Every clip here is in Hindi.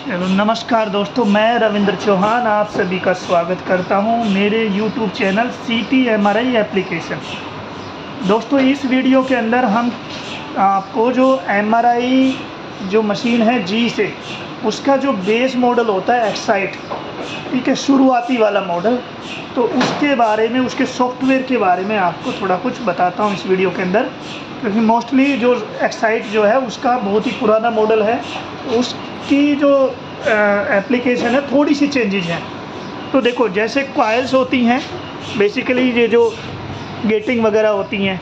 चलो नमस्कार दोस्तों, मैं रविंद्र चौहान आप सभी का स्वागत करता हूं मेरे YouTube चैनल CTMRI एप्लीकेशन। दोस्तों इस वीडियो के अंदर हम आपको जो MRI जो मशीन है जी से उसका जो बेस मॉडल होता है एक्साइट, ठीक है, शुरुआती वाला मॉडल, तो उसके बारे में, उसके सॉफ्टवेयर के बारे में आपको थोड़ा कुछ बताता हूं इस वीडियो के अंदर। क्योंकि मोस्टली जो एक्साइट जो है उसका बहुत ही पुराना मॉडल है, तो उसकी जो एप्लीकेशन है थोड़ी सी चेंजेस हैं। तो देखो, जैसे कॉइल्स होती हैं बेसिकली, ये जो गेटिंग वगैरह होती हैं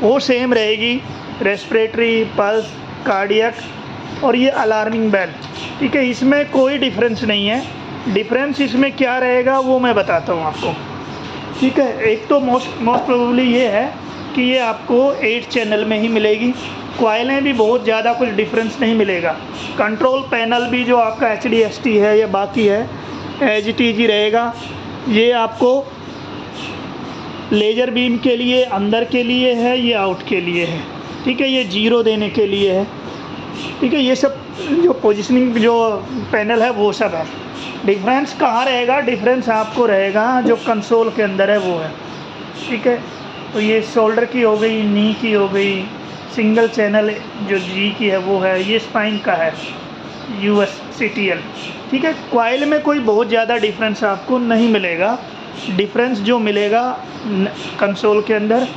वो सेम रहेगी, रेस्पिरेटरी, पल्स, कार्डियक और ये अलार्मिंग बेल, ठीक है, इसमें कोई डिफरेंस नहीं है। डिफरेंस इसमें क्या रहेगा वो मैं बताता हूँ आपको, ठीक है। एक तो मोस्ट प्रोबेबली ये है कि ये आपको 8 चैनल में ही मिलेगी। कॉइलें भी बहुत ज़्यादा कुछ डिफरेंस नहीं मिलेगा। कंट्रोल पैनल भी जो आपका HDST है या बाकी है एज इट इज ही रहेगा। ये आपको लेज़र बीम के लिए अंदर के लिए है, ये आउट के लिए है, ठीक है, ये जीरो देने के लिए है, ठीक है। ये सब जो पोजिशनिंग जो पैनल है वो सब है। डिफरेंस कहाँ रहेगा? डिफरेंस आपको रहेगा जो कंसोल के अंदर है वो है, ठीक है। तो ये शोल्डर की हो गई, नी की हो गई, सिंगल चैनल जो जी की है वो है, ये स्पाइन का है US CTL, ठीक है। कॉइल में कोई बहुत ज़्यादा डिफरेंस आपको नहीं मिलेगा। डिफरेंस जो मिलेगा कंसोल के अंदर,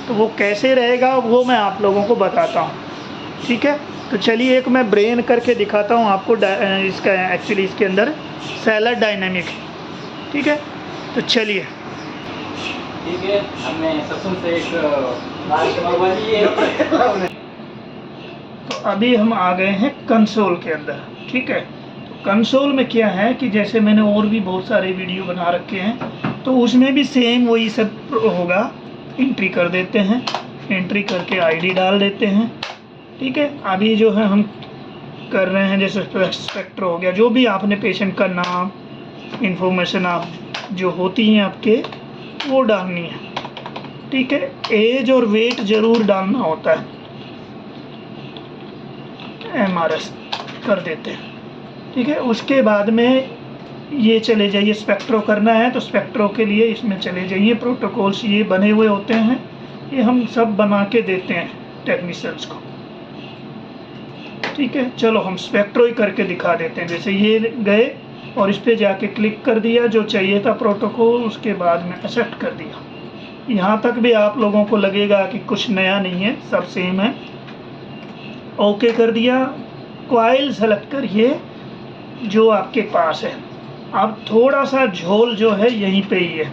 तो वो कैसे रहेगा वो मैं आप लोगों को बताता हूँ, ठीक है। तो चलिए एक मैं ब्रेन करके दिखाता हूँ आपको। इसका एक्चुअली इसके अंदर सेलर डायनामिक, ठीक है। तो चलिए, ठीक है, हमने सत्संग से एक तो अभी हम आ गए हैं कंसोल के अंदर, ठीक है। तो कंसोल में क्या है कि जैसे मैंने और भी बहुत सारे वीडियो बना रखे हैं, तो उसमें भी सेम वही सब होगा। एंट्री कर देते हैं, एंट्री करके ID डाल देते हैं, ठीक है। अभी जो है हम कर रहे हैं, जैसे स्पेक्टर हो गया, जो भी आपने पेशेंट का नाम, इंफॉर्मेशन आप जो होती हैं आपके वो डालनी है, ठीक है। एज और वेट ज़रूर डालना होता है। MRS कर देते हैं, ठीक है। उसके बाद में ये चले जाइए, स्पेक्ट्रो करना है तो स्पेक्ट्रो के लिए इसमें चले जाइए। प्रोटोकॉल्स ये बने हुए होते हैं, ये हम सब बना के देते हैं टेक्नीशियंस को, ठीक है। चलो हम स्पेक्ट्रो ही करके दिखा देते हैं। जैसे ये गए और इस पर जाके क्लिक कर दिया जो चाहिए था प्रोटोकॉल, उसके बाद में एक्सेप्ट कर दिया। यहाँ तक भी आप लोगों को लगेगा कि कुछ नया नहीं है, सब सेम है। ओके कर दिया। कॉइल सेलेक्ट करिए जो आपके पास है। अब थोड़ा सा झोल जो है यहीं पे ही है,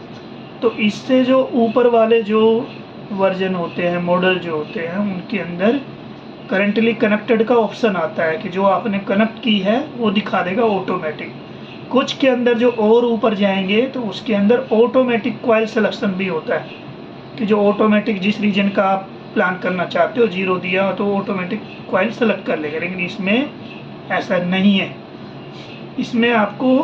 तो इससे जो ऊपर वाले जो वर्जन होते हैं, मॉडल जो होते हैं, उनके अंदर करंटली कनेक्टेड का ऑप्शन आता है कि जो आपने कनेक्ट की है वो दिखा देगा ऑटोमेटिक। कुछ के अंदर जो और ऊपर जाएंगे तो उसके अंदर ऑटोमेटिक कॉइल सिलेक्शन भी होता है कि जो ऑटोमेटिक जिस रीजन का आप प्लान करना चाहते हो, जीरो दिया तो ऑटोमेटिक कॉइल सेलेक्ट कर लेगा। लेकिन इसमें ऐसा नहीं है। इसमें आपको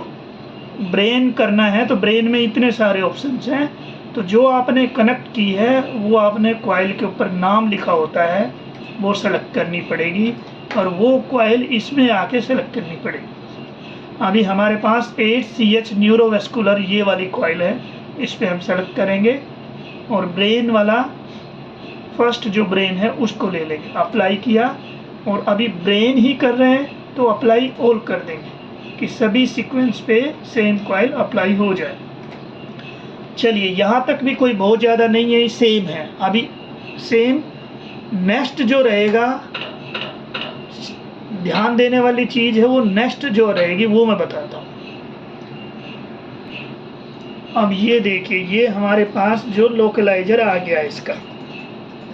ब्रेन करना है, तो ब्रेन में इतने सारे ऑप्शंस हैं, तो जो आपने कनेक्ट की है वो आपने कॉइल के ऊपर नाम लिखा होता है वो सेलेक्ट करनी पड़ेगी, और वो कॉइल इसमें आके सेलेक्ट करनी पड़ेगी। अभी हमारे पास 8CH न्यूरोवेस्कुलर ये वाली कॉइल है, इस पर हम सेलेक्ट करेंगे और ब्रेन वाला फर्स्ट जो ब्रेन है उसको ले लेंगे। अप्लाई किया, और अभी ब्रेन ही कर रहे हैं तो अप्लाई ऑल कर देंगे कि सभी सीक्वेंस पे सेम कॉइल अप्लाई हो जाए। चलिए, यहाँ तक भी कोई बहुत ज़्यादा नहीं है, सेम है। अभी सेम नेक्स्ट जो रहेगा, ध्यान देने वाली चीज़ है वो नेक्स्ट जो रहेगी वो मैं बताता हूँ। अब ये देखिए, ये हमारे पास जो लोकलाइजर आ गया इसका।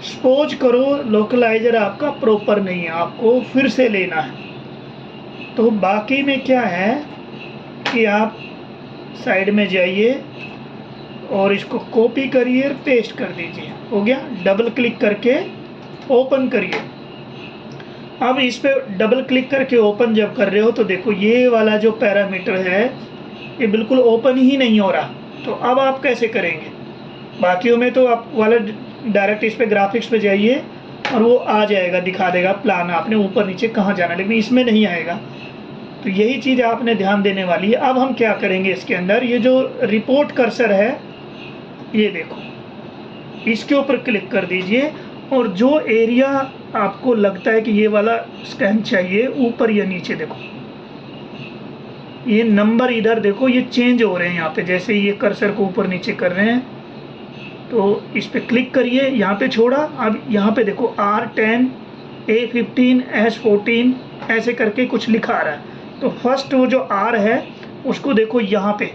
सपोज करो लोकलाइजर आपका प्रॉपर नहीं है, आपको फिर से लेना है, तो बाकी में क्या है कि आप साइड में जाइए और इसको कॉपी करिए, पेस्ट कर दीजिए, हो गया। डबल क्लिक करके ओपन करिए। अब इस पे डबल क्लिक करके ओपन जब कर रहे हो तो देखो ये वाला जो पैरामीटर है ये बिल्कुल ओपन ही नहीं हो रहा। तो अब आप कैसे करेंगे? बाकियों में तो आप वाला डायरेक्ट इस पे ग्राफिक्स पे जाइए और वो आ जाएगा, दिखा देगा प्लान आपने ऊपर नीचे कहाँ जाना, लेकिन इसमें नहीं आएगा। तो यही चीज़ आपने ध्यान देने वाली है। अब हम क्या करेंगे इसके अंदर, ये जो रिपोर्ट कर्सर है, ये देखो, इसके ऊपर क्लिक कर दीजिए और जो एरिया आपको लगता है कि ये वाला स्कैन चाहिए, ऊपर या नीचे देखो, ये नंबर इधर देखो ये चेंज हो रहे हैं यहाँ पे। जैसे ये कर्सर को ऊपर नीचे कर रहे हैं तो इस पर क्लिक करिए, यहाँ पे छोड़ा, अब यहाँ पे देखो R10, A15, S14 ऐसे करके कुछ लिखा आ रहा है। तो फर्स्ट वो जो R है उसको देखो, यहाँ पे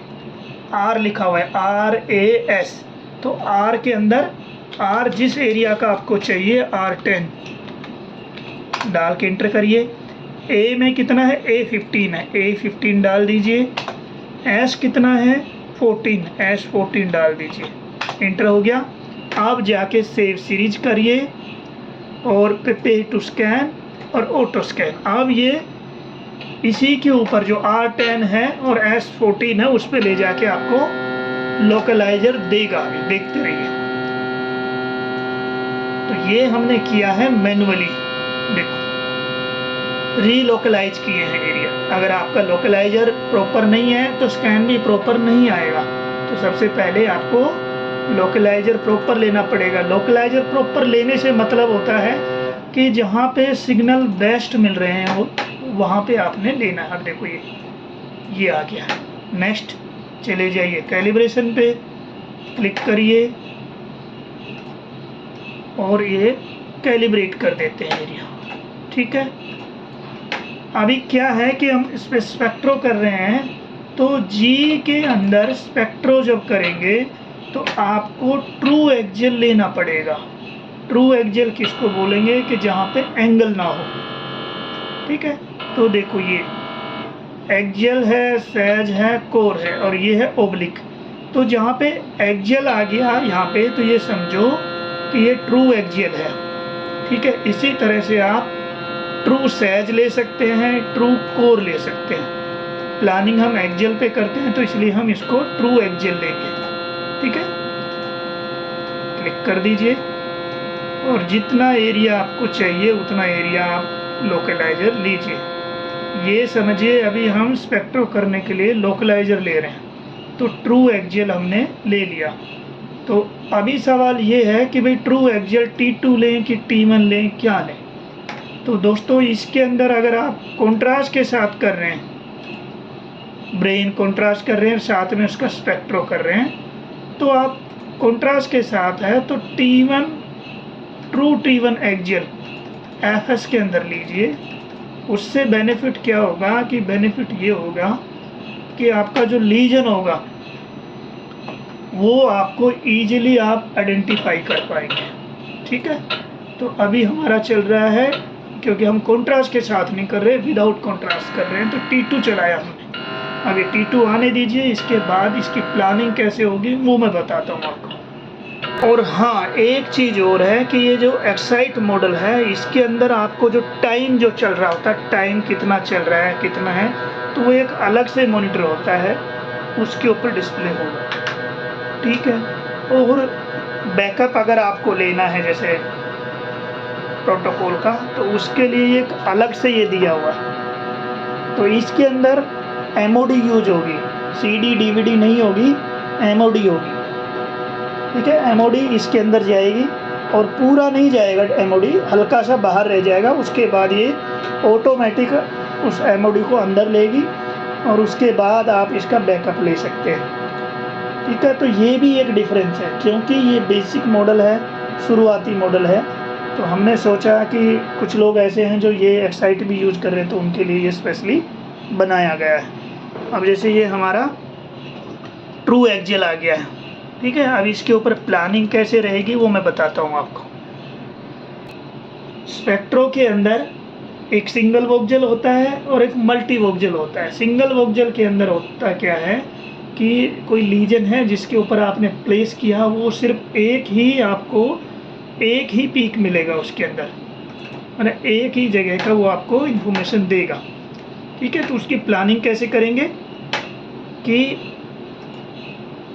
R लिखा हुआ है, RAS। तो R के अंदर R जिस एरिया का आपको चाहिए, R10 डाल के इंटर करिए। A में कितना है, A15 है, A15 डाल दीजिए। S कितना है, 14, S14 डाल दीजिए। इंटर हो गया। अब जाके सेव सीरीज करिए और पे टू स्कैन और ऑटो स्कैन। अब ये इसी के ऊपर जो R10 है और S14 है उस पर ले जाके आपको लोकलाइजर देगा। अभी देखते रहिए। तो ये हमने किया है मैन्युअली, देखो रीलोकलाइज किए हैं एरिया। अगर आपका लोकलाइजर प्रॉपर नहीं है तो स्कैन भी प्रॉपर नहीं आएगा। तो सबसे पहले आपको लोकलाइजर प्रॉपर लेना पड़ेगा। लोकलाइजर प्रॉपर लेने से मतलब होता है कि जहाँ पे सिग्नल बेस्ट मिल रहे हैं वो वहाँ पे आपने लेना है। अब देखो ये आ गया है। नेक्स्ट चले जाइए, कैलिब्रेशन पे क्लिक करिए और ये कैलिब्रेट कर देते हैं एरिया। ठीक है। अभी क्या है कि हम इस पर स्पेक्ट्रो कर रहे हैं, तो जी के अंदर स्पेक्ट्रो जब करेंगे तो आपको ट्रू एक्सियल लेना पड़ेगा। ट्रू एक्सियल किसको बोलेंगे कि जहाँ पे एंगल ना हो। ठीक है। तो देखो ये एक्सियल है, सैज है, कोर है और ये है ओब्लिक। तो जहाँ पे एक्सियल आ गया यहाँ पे, तो ये समझो कि ये ट्रू एक्सियल है। ठीक है। इसी तरह से आप ट्रू सैज ले सकते हैं, ट्रू कोर ले सकते हैं। प्लानिंग हम एक्सियल पे करते हैं तो इसलिए हम इसको ट्रू एक्सियल लेंगे। ठीक है। क्लिक कर दीजिए और जितना एरिया आपको चाहिए उतना एरिया आप लोकलाइजर लीजिए। ये समझिए अभी हम स्पेक्ट्रो करने के लिए लोकलाइजर ले रहे हैं, तो ट्रू एक्सियल हमने ले लिया। तो अभी सवाल ये है कि भाई ट्रू एक्सियल T2 लें कि T1 लें, क्या लें। तो दोस्तों इसके अंदर अगर आप कॉन्ट्रास्ट के साथ कर रहे हैं, ब्रेन कॉन्ट्रास्ट कर रहे हैं, साथ में उसका स्पेक्ट्रो कर रहे हैं, तो आप कॉन्ट्रास्ट के साथ है तो T1 true T1 axial FS के अंदर लीजिए। उससे बेनिफिट क्या होगा कि बेनिफिट ये होगा कि आपका जो लीजन होगा वो आपको ईजिली आप आइडेंटिफाई कर पाएंगे। ठीक है। तो अभी हमारा चल रहा है, क्योंकि हम कॉन्ट्रास्ट के साथ नहीं कर रहे, विदाउट कॉन्ट्रास्ट कर रहे हैं, तो T2 चलाया हमने। अभी T2 आने दीजिए, इसके बाद इसकी प्लानिंग कैसे होगी वो मैं बताता हूँ आपको। और हाँ, एक चीज़ और है कि ये जो एक्साइट मॉडल है इसके अंदर आपको जो टाइम जो चल रहा होता है, टाइम कितना चल रहा है कितना है, तो वो एक अलग से मॉनिटर होता है, उसके ऊपर डिस्प्ले होगा। ठीक है। और बैकअप अगर आपको लेना है जैसे प्रोटोकॉल का, तो उसके लिए एक अलग से ये दिया हुआ है। तो इसके अंदर MOD यूज होगी, CD DVD नहीं होगी, MOD होगी। ठीक है। MOD इसके अंदर जाएगी और पूरा नहीं जाएगा MOD, हल्का सा बाहर रह जाएगा। उसके बाद ये ऑटोमेटिक उस MOD को अंदर लेगी और उसके बाद आप इसका बैकअप ले सकते हैं। ठीक है। तो ये भी एक डिफरेंस है, क्योंकि ये बेसिक मॉडल है, शुरुआती मॉडल है, तो हमने सोचा कि कुछ लोग ऐसे हैं जो ये एक्साइट भी यूज़ कर रहे हैं, तो उनके लिए ये स्पेशली बनाया गया है। अब जैसे ये हमारा ट्रू एक्सियल आ गया है। ठीक है। अब इसके ऊपर प्लानिंग कैसे रहेगी वो मैं बताता हूँ आपको। स्पेक्ट्रो के अंदर एक सिंगल वोक्जल होता है और एक मल्टी वोक्जल होता है। सिंगल वोक्जल के अंदर होता क्या है कि कोई लीजन है जिसके ऊपर आपने प्लेस किया, वो सिर्फ एक ही पीक मिलेगा उसके अंदर, मतलब एक ही जगह का वो आपको इन्फॉर्मेशन देगा। ठीक है। तो उसकी प्लानिंग कैसे करेंगे कि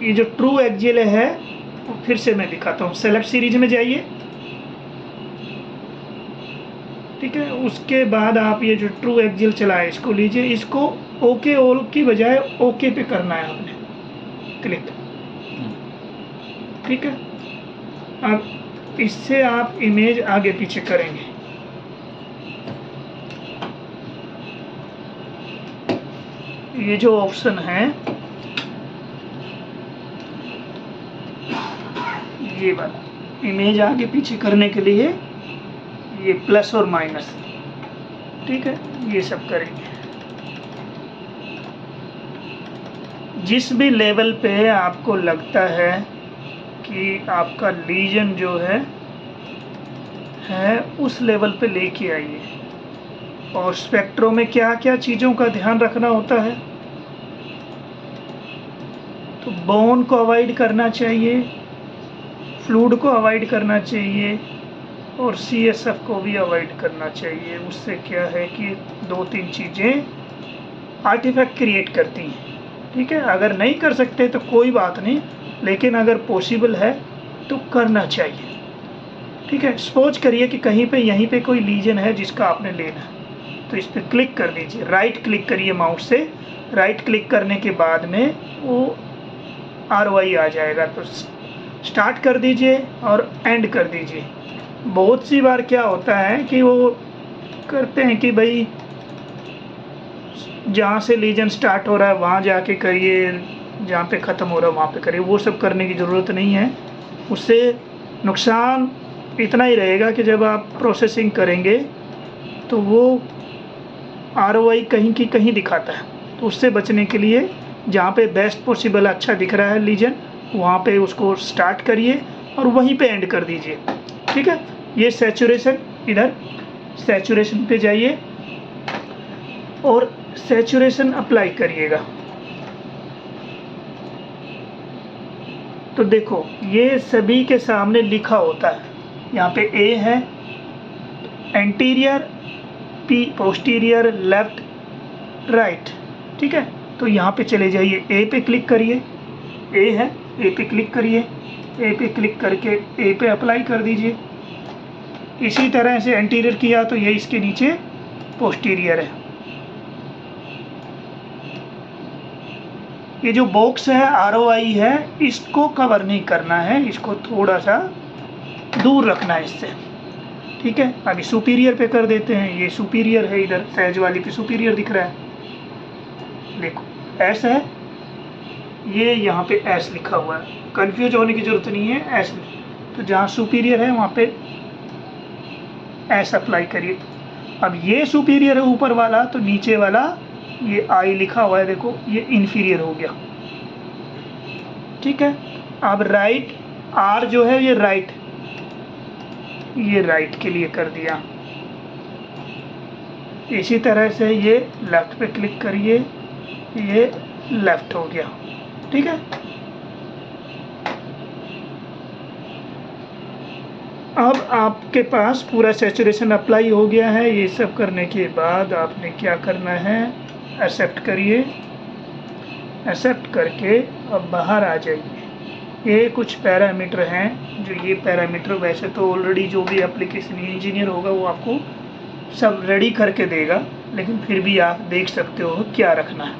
ये जो ट्रू एक्सियल है वो फिर से मैं दिखाता हूँ। सेलेक्ट सीरीज में जाइए। ठीक है। उसके बाद आप ये जो ट्रू एक्सियल चला है इसको लीजिए, इसको ओके ऑल की बजाय ओके पे करना है आपने क्लिक, ठीक है। अब इससे आप इमेज आगे पीछे करेंगे, ये जो ऑप्शन है ये वाला इमेज आगे पीछे करने के लिए ये प्लस और माइनस, ठीक है, ये सब करेंगे। जिस भी लेवल पे आपको लगता है कि आपका लीजन जो है उस लेवल पे लेके आइए। और स्पेक्ट्रो में क्या क्या चीज़ों का ध्यान रखना होता है, तो बोन को अवॉइड करना चाहिए, फ्लूइड को अवॉइड करना चाहिए और CSF को भी अवॉइड करना चाहिए। उससे क्या है कि 2-3 चीज़ें आर्टिफैक्ट क्रिएट करती हैं, ठीक है। अगर नहीं कर सकते तो कोई बात नहीं, लेकिन अगर पॉसिबल है तो करना चाहिए, ठीक है। सपोज करिए कि कहीं पे यहीं पे कोई लीजन है जिसका आपने लेना है, तो इस पर क्लिक कर दीजिए, राइट क्लिक करिए माउस से, राइट क्लिक करने के बाद में वो ROI आ जाएगा, तो स्टार्ट कर दीजिए और एंड कर दीजिए। बहुत सी बार क्या होता है कि वो करते हैं कि भाई जहाँ से लीजन स्टार्ट हो रहा है वहाँ जाके करिए, जहाँ पे ख़त्म हो रहा है वहाँ पे करिए। वो सब करने की ज़रूरत नहीं है, उससे नुकसान इतना ही रहेगा कि जब आप प्रोसेसिंग करेंगे तो वो ROI कहीं की कहीं दिखाता है। तो उससे बचने के लिए जहाँ पे बेस्ट पॉसिबल अच्छा दिख रहा है लीजन, वहाँ पे उसको स्टार्ट करिए और वहीं पे एंड कर दीजिए, ठीक है। ये सैचुरेशन, इधर सैचुरेशन पे जाइए और सैचुरेशन अप्लाई करिएगा। तो देखो ये सभी के सामने लिखा होता है, यहाँ पे A है, anterior, P posterior, left, right, ठीक है। तो यहाँ पे चले जाइए, A पे क्लिक करिए, A है, A पे क्लिक करिए, A पे क्लिक करके A पे अप्लाई कर दीजिए। इसी तरह से एंटीरियर किया तो ये इसके नीचे पोस्टीरियर है। ये जो बॉक्स है ROI है, इसको कवर नहीं करना है, इसको थोड़ा सा दूर रखना है इससे, ठीक है। अभी सुपीरियर पे कर देते हैं, ये सुपीरियर है, इधर सहज वाली पे सुपीरियर दिख रहा है, देखो S है, ये यहाँ पे S लिखा हुआ है, कंफ्यूज होने की जरूरत नहीं है, S। तो जहाँ सुपीरियर है वहाँ पे S अप्लाई करिए। अब ये सुपीरियर है ऊपर वाला, तो नीचे वाला ये I लिखा हुआ है, देखो ये इन्फीरियर हो गया, ठीक है। अब राइट R जो है ये राइट, ये राइट के लिए कर दिया। इसी तरह से ये लेफ्ट पे क्लिक करिए, ये लेफ्ट हो गया, ठीक है। अब आपके पास पूरा सैचुरेशन अप्लाई हो गया है। ये सब करने के बाद आपने क्या करना है, एक्सेप्ट करिए, एक्सेप्ट करके अब बाहर आ जाइए। ये कुछ पैरामीटर हैं, जो ये पैरामीटर वैसे तो ऑलरेडी जो भी एप्लीकेशन इंजीनियर होगा वो आपको सब रेडी करके देगा, लेकिन फिर भी आप देख सकते हो क्या रखना है,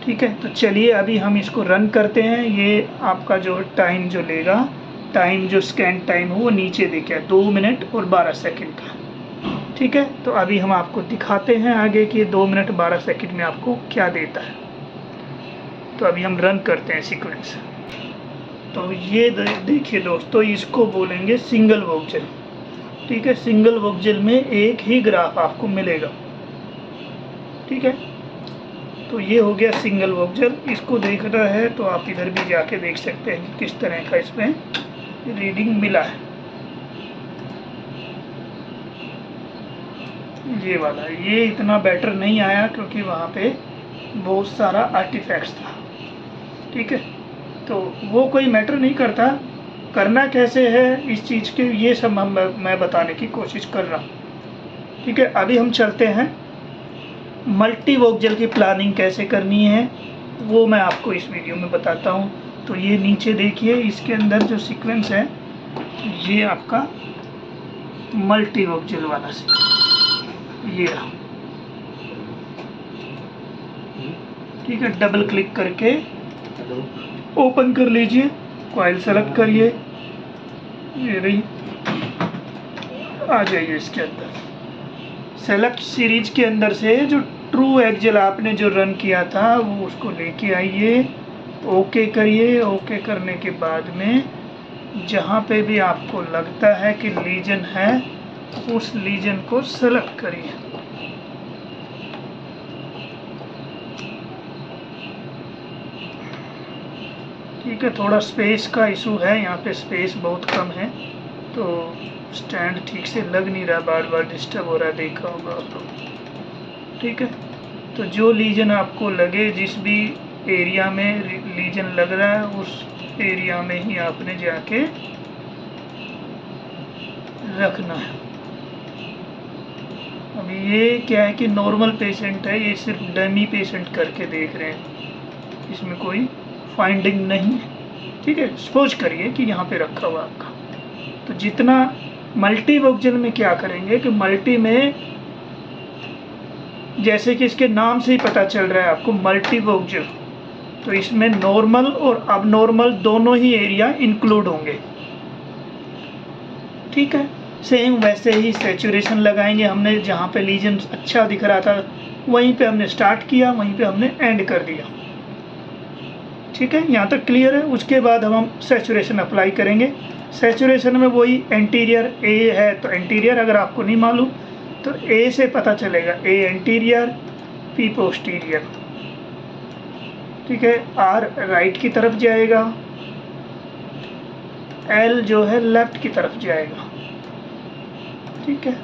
ठीक है। तो चलिए अभी हम इसको रन करते हैं। ये आपका जो टाइम जो लेगा, टाइम जो स्कैन टाइम हो वो नीचे दिखे 2 मिनट और 12 सेकंड का, ठीक है। तो अभी हम आपको दिखाते हैं आगे कि 2 मिनट 12 सेकंड में आपको क्या देता है। तो अभी हम रन करते हैं सीक्वेंस। तो ये देखिए दोस्तों, इसको बोलेंगे सिंगल वोक्जल, ठीक है। सिंगल वोक्जल में एक ही ग्राफ आपको मिलेगा, ठीक है। तो ये हो गया सिंगल वोक्जल। इसको देखना है तो आप इधर भी जाके देख सकते हैं कि किस तरह का इसमें रीडिंग मिला है। ये वाला ये इतना बेटर नहीं आया क्योंकि वहाँ पे बहुत सारा आर्टिफैक्ट्स था, ठीक है। तो वो कोई मैटर नहीं करता, करना कैसे है इस चीज़ के, ये सब मैं बताने की कोशिश कर रहा हूँ, ठीक है। अभी हम चलते हैं मल्टी वोक्जल की प्लानिंग कैसे करनी है, वो मैं आपको इस वीडियो में बताता हूँ। तो ये नीचे देखिए, इसके अंदर जो सीक्वेंस है ये आपका मल्टी वोक्जल वाला से, ये रहा। ठीक है, डबल क्लिक करके ओपन कर लीजिए, कॉइल सेलेक्ट करिए, ये रही, आ जाइए इसके अंदर। सेलेक्ट सीरीज के अंदर से जो ट्रू एक्जेल आपने जो रन किया था वो उसको लेके आइए, ओके करिए। ओके करने के बाद में जहाँ पे भी आपको लगता है कि लीजन है उस लीजन को सेलेक्ट करिए। ठीक है, थोड़ा स्पेस का इशू है, यहाँ पे स्पेस बहुत कम है तो स्टैंड ठीक से लग नहीं रहा, बार बार डिस्टर्ब हो रहा है, देखा होगा आप लोग। ठीक है, तो जो लीजन आपको लगे, जिस भी एरिया में लीजन लग रहा है उस एरिया में ही आपने जाके रखना है। अभी ये क्या है कि नॉर्मल पेशेंट है, ये सिर्फ डमी पेशेंट करके देख रहे हैं, इसमें कोई फाइंडिंग नहीं है। ठीक है, सपोज करिए कि यहाँ पे रखा हुआ आपका, तो जितना मल्टी वोक्जल में क्या करेंगे कि मल्टी में जैसे कि इसके नाम से ही पता चल रहा है आपको मल्टी वोक्जल, तो इसमें नॉर्मल और अबनॉर्मल दोनों ही एरिया इंक्लूड होंगे। ठीक है, सेम वैसे ही सैचुरेशन लगाएंगे। हमने जहाँ पे लीजन अच्छा दिख रहा था वहीं पे हमने स्टार्ट किया, वहीं पे हमने एंड कर दिया। ठीक है, यहाँ तक क्लियर है। उसके बाद हम सैचुरेशन अप्लाई करेंगे। सैचुरेशन में वही एंटीरियर ए है तो एंटीरियर, अगर आपको नहीं मालूम तो ए से पता चलेगा, ए एंटीरियर, पी पोस्टीरियर। ठीक है, आर राइट की तरफ जाएगा, एल जो है लेफ्ट की तरफ जाएगा। ठीक है,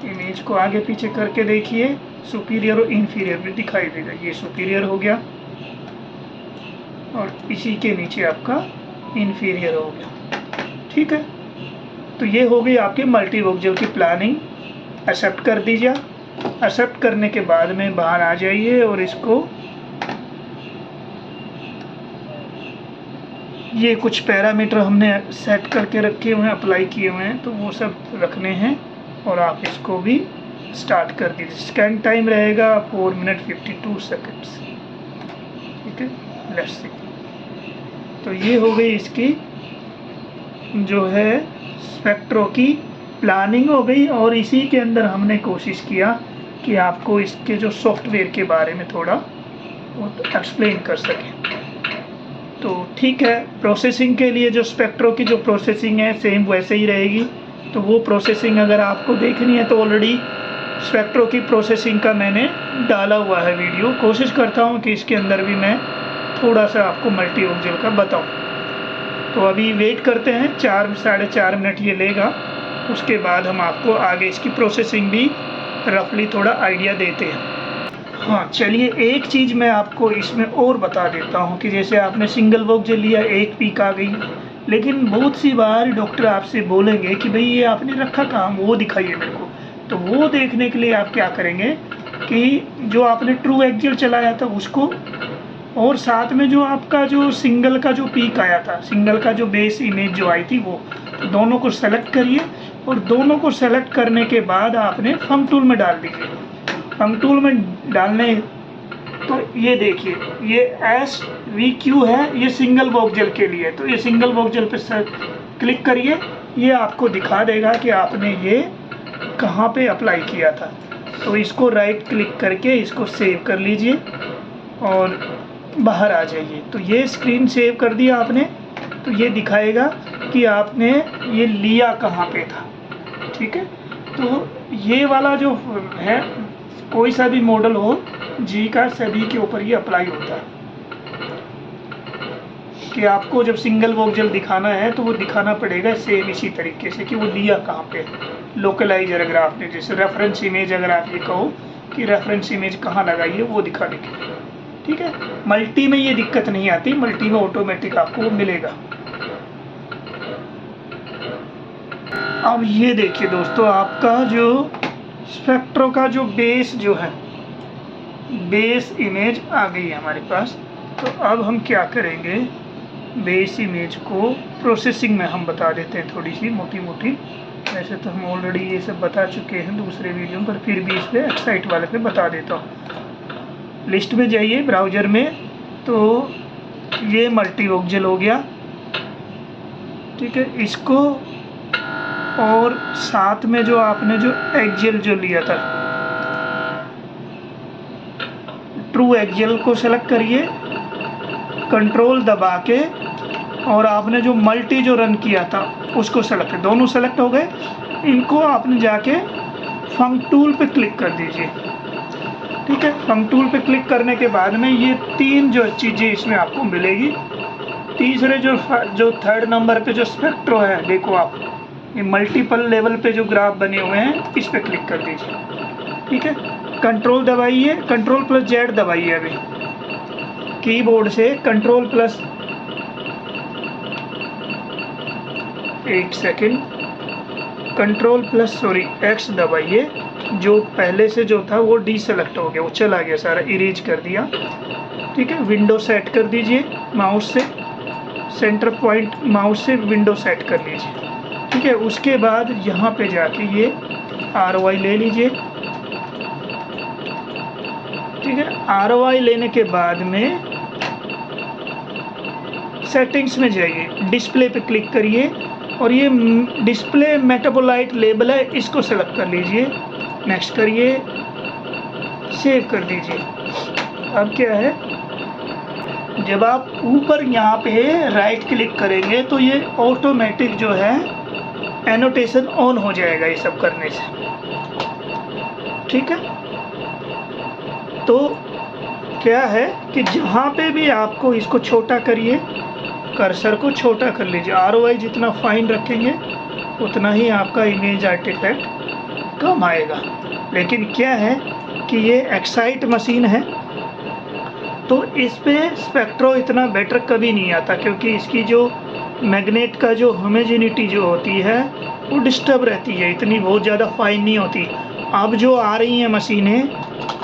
इमेज को आगे पीछे करके देखिए, सुपीरियर और इन्फीरियर भी दिखाई देगा। ये सुपीरियर हो गया और इसी के नीचे आपका इन्फीरियर हो गया। ठीक है, तो ये हो गई आपकी मल्टी वोक्जल की प्लानिंग। एक्सेप्ट कर दीजिए। एक्सेप्ट करने के बाद में बाहर आ जाइए और इसको, ये कुछ पैरामीटर हमने सेट करके रखे हुए हैं, अप्लाई किए हुए हैं, तो वो सब रखने हैं और आप इसको भी स्टार्ट कर दीजिए। स्कैन टाइम रहेगा 4 मिनट 52 सेकेंड्स। ठीक है, लेट्स सी। तो ये हो गई इसकी जो है स्पेक्ट्रो की प्लानिंग हो गई, और इसी के अंदर हमने कोशिश किया कि आपको इसके जो सॉफ्टवेयर के बारे में थोड़ा वो एक्सप्लेन कर सकें। तो ठीक है, प्रोसेसिंग के लिए जो स्पेक्ट्रो की जो प्रोसेसिंग है सेम वैसे ही रहेगी। तो वो प्रोसेसिंग अगर आपको देखनी है तो ऑलरेडी स्पेक्ट्रो की प्रोसेसिंग का मैंने डाला हुआ है वीडियो। कोशिश करता हूँ कि इसके अंदर भी मैं थोड़ा सा आपको मल्टी वोक्जल का बताऊँ। तो अभी वेट करते हैं, 4 साढ़े 4 मिनट ये लेगा। उसके बाद हम आपको आगे इसकी प्रोसेसिंग भी रफली थोड़ा आइडिया देते हैं। हाँ, चलिए एक चीज़ मैं आपको इसमें और बता देता हूँ कि जैसे आपने सिंगल वोक्जल लिया, एक पीक आ गई, लेकिन बहुत सी बार डॉक्टर आपसे बोलेंगे कि भाई ये आपने रखा कहाँ, वो दिखाइए मेरे को। तो वो देखने के लिए आप क्या करेंगे कि जो आपने ट्रू एक्जेल चलाया था उसको, और साथ में जो आपका जो सिंगल का जो पीक आया था, सिंगल का जो बेस इमेज जो आई थी वो, तो दोनों को सेलेक्ट करिए और दोनों को सेलेक्ट करने के बाद आपने फंक टूल में डाल दीजिए। फंक टूल में डालने तो ये देखिए, ये SVQ है, ये सिंगल वोक्जल के लिए। तो ये सिंगल वोक्जल पे क्लिक करिए, ये आपको दिखा देगा कि आपने ये कहाँ पे अप्लाई किया था। तो इसको राइट क्लिक करके इसको सेव कर लीजिए और बाहर आ जाइए। तो ये स्क्रीन सेव कर दिया आपने, तो ये दिखाएगा कि आपने ये लिया कहाँ पे था। ठीक है, तो ये वाला जो है कोई सा भी मॉडल हो जी का, सभी के ऊपर ये अप्लाई होता है कि आपको जब सिंगल वोक्जल दिखाना है तो वो दिखाना पड़ेगा सेम इसी तरीके से कि वो लिया कहाँ पे। लोकलाइजर अगर आपने, जैसे रेफरेंस इमेज अगर आप ये कहो कि रेफरेंस इमेज कहाँ लगाई है वो दिखा देगी। ठीक है, मल्टी में ये दिक्कत नहीं आती, मल्टी में ऑटोमेटिक आपको वो मिलेगा। अब ये देखिए दोस्तों, आपका जो स्पेक्ट्रो का जो बेस जो है, बेस इमेज आ गई है हमारे पास। तो अब हम क्या करेंगे, बेस इमेज को प्रोसेसिंग में हम बता देते हैं थोड़ी सी मोटी मोटी। वैसे तो हम ऑलरेडी ये सब बता चुके हैं दूसरे वीडियो में, पर फिर भी इस पर एक्साइट वाले पे बता देता हूँ। लिस्ट में जाइए ब्राउज़र में, तो ये मल्टी वोक्जल हो गया, ठीक है। इसको और साथ में जो आपने जो एक्जेल जो लिया था, ट्रू एक्जेल को सेलेक्ट करिए, कंट्रोल दबा के, और आपने जो मल्टी जो रन किया था उसको सेलेक्ट, दोनों सेलेक्ट हो गए। इनको आपने जाके फंक टूल पे क्लिक कर दीजिए, ठीक है। फंक टूल पे क्लिक करने के बाद में ये 3 जो चीज़ें इसमें आपको मिलेगी। तीसरे जो थर्ड नंबर पे जो स्पेक्ट्रो है, देखो आप, ये मल्टीपल लेवल पे जो ग्राफ बने हुए हैं, इस पे क्लिक कर दीजिए, ठीक है। कंट्रोल दबाइए, कंट्रोल प्लस जेड दबाइए अभी कीबोर्ड से, कंट्रोल प्लस, एक second, control plus sorry x दबाइए। जो पहले से जो था वो डीसेलेक्ट हो गया, वो चला गया सारा, इरेज कर दिया, ठीक है। विंडो सेट कर दीजिए माउस से, सेंटर पॉइंट माउस से विंडो सेट कर लीजिए, ठीक है। उसके बाद यहाँ पे जाके ये ROI ले लीजिए, ठीक है। ROI लेने के बाद में सेटिंग्स में जाइए, डिस्प्ले पे क्लिक करिए, और ये डिस्प्ले मेटाबोलाइट लेबल है, इसको सेलेक्ट कर लीजिए, नेक्स्ट करिए, सेव कर दीजिए। अब क्या है, जब आप ऊपर यहाँ पे राइट क्लिक करेंगे तो ये ऑटोमेटिक जो है एनोटेशन ऑन हो जाएगा ये सब करने से, ठीक है। तो क्या है कि जहाँ पे भी आपको इसको छोटा करिए, कर्सर को छोटा कर लीजिए, ROI जितना फाइन रखेंगे उतना ही आपका इमेज आर्टिफैक्ट कम आएगा। लेकिन क्या है कि ये एक्साइट मशीन है, तो इस पे स्पेक्ट्रो इतना बेटर कभी नहीं आता, क्योंकि इसकी जो मैग्नेट का जो होमोजेनिटी जो होती है वो डिस्टर्ब रहती है, इतनी बहुत ज़्यादा फाइन नहीं होती। अब जो आ रही हैं मशीनें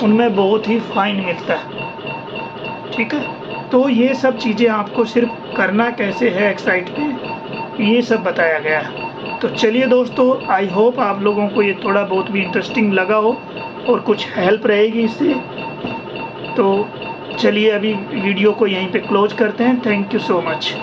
उनमें बहुत ही फाइन मिलता है, ठीक है। तो ये सब चीज़ें आपको सिर्फ करना कैसे है एक्साइट पे, ये सब बताया गया है। तो चलिए दोस्तों, आई होप आप लोगों को ये थोड़ा बहुत भी इंटरेस्टिंग लगा हो और कुछ हेल्प रहेगी इससे। तो चलिए अभी वीडियो को यहीं पे क्लोज करते हैं। Thank you so much.